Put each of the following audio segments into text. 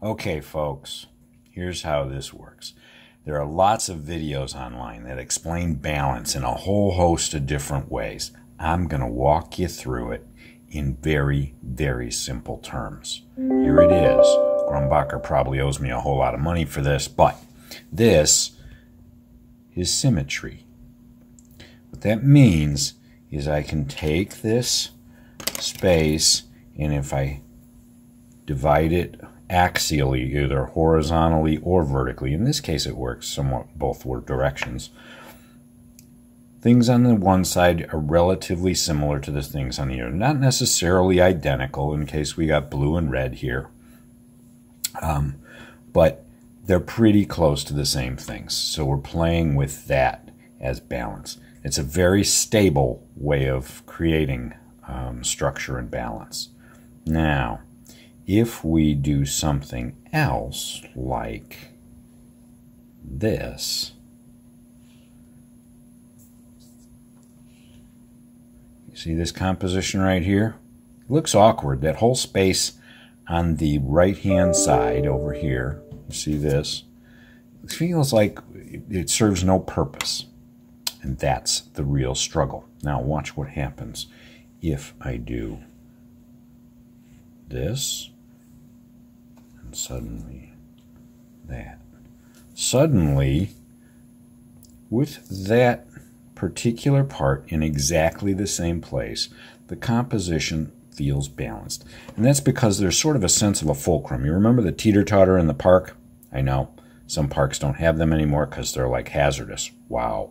Okay, folks, here's how this works. There are lots of videos online that explain balance in a whole host of different ways. I'm going to walk you through it in very, very simple terms. Here it is. Grumbacher probably owes me a whole lot of money for this, but this is symmetry. What that means is I can take this space, and if I divide it axially, either horizontally or vertically, in this case it works somewhat both directions, things on the one side are relatively similar to the things on the other. Not necessarily identical, in case we got blue and red here, but they're pretty close to the same things. So we're playing with that as balance. It's a very stable way of creating structure and balance. Now, if we do something else like this, you see this composition right here? It looks awkward. That whole space on the right-hand side over here, you see this? It feels like it serves no purpose. And that's the real struggle. Now watch what happens if I do this, and suddenly that. Suddenly, with that particular part in exactly the same place, the composition feels balanced. And that's because there's sort of a sense of a fulcrum. You remember the teeter-totter in the park? I know, some parks don't have them anymore because they're like hazardous. Wow.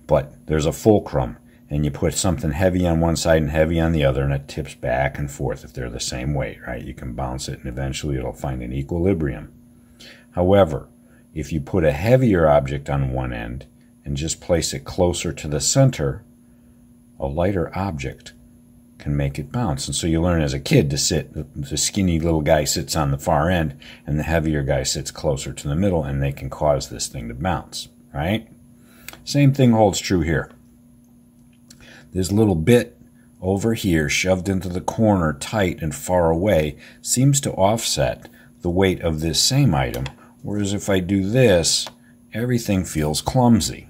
But there's a fulcrum, and you put something heavy on one side and heavy on the other, and it tips back and forth if they're the same weight, right? You can bounce it, and eventually it'll find an equilibrium. However, if you put a heavier object on one end and just place it closer to the center, a lighter object can make it bounce. And so you learn as a kid to sit, the skinny little guy sits on the far end, and the heavier guy sits closer to the middle, and they can cause this thing to bounce, right? Same thing holds true here. This little bit over here shoved into the corner tight and far away seems to offset the weight of this same item, whereas if I do this, everything feels clumsy,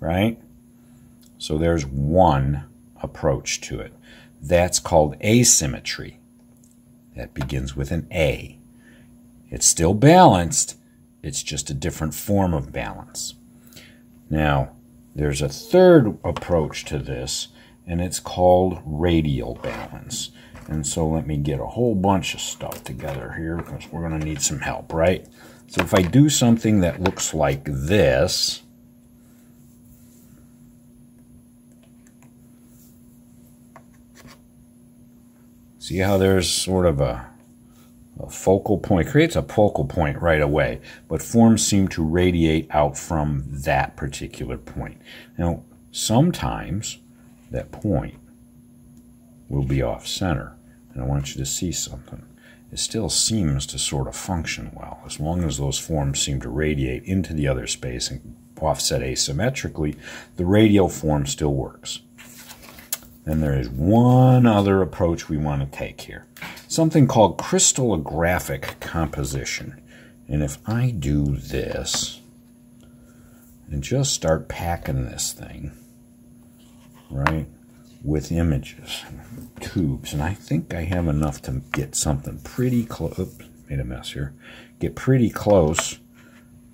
right? So there's one approach to it. That's called asymmetry. That begins with an A. It's still balanced, it's just a different form of balance. Now, there's a third approach to this, and it's called radial balance. And so let me get a whole bunch of stuff together here, because we're going to need some help, right? So if I do something that looks like this, see how there's sort of a focal point, creates a focal point right away, but forms seem to radiate out from that particular point. Now, sometimes that point will be off center, and I want you to see something. It still seems to sort of function well, as long as those forms seem to radiate into the other space and offset asymmetrically, the radial form still works. Then there is one other approach we want to take here. Something called crystallographic composition. And if I do this and just start packing this thing, right, with images, tubes, and I think I have enough to get something pretty close, oops, made a mess here, get pretty close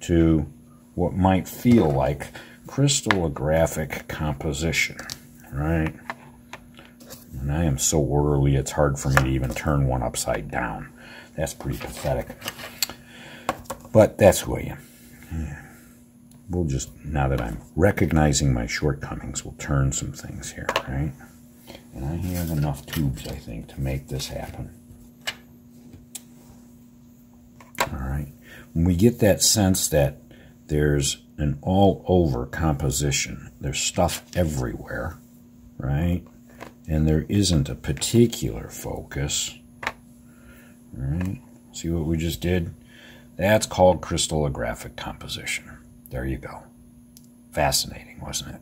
to what might feel like crystallographic composition, right? And I am so orderly, it's hard for me to even turn one upside down. That's pretty pathetic. But that's who I am. We'll just, now that I'm recognizing my shortcomings, we'll turn some things here, right? And I have enough tubes, I think, to make this happen. All right. When we get that sense that there's an all-over composition, there's stuff everywhere, right? And there isn't a particular focus. All right, see what we just did? That's called crystallographic composition. There you go. Fascinating, wasn't it?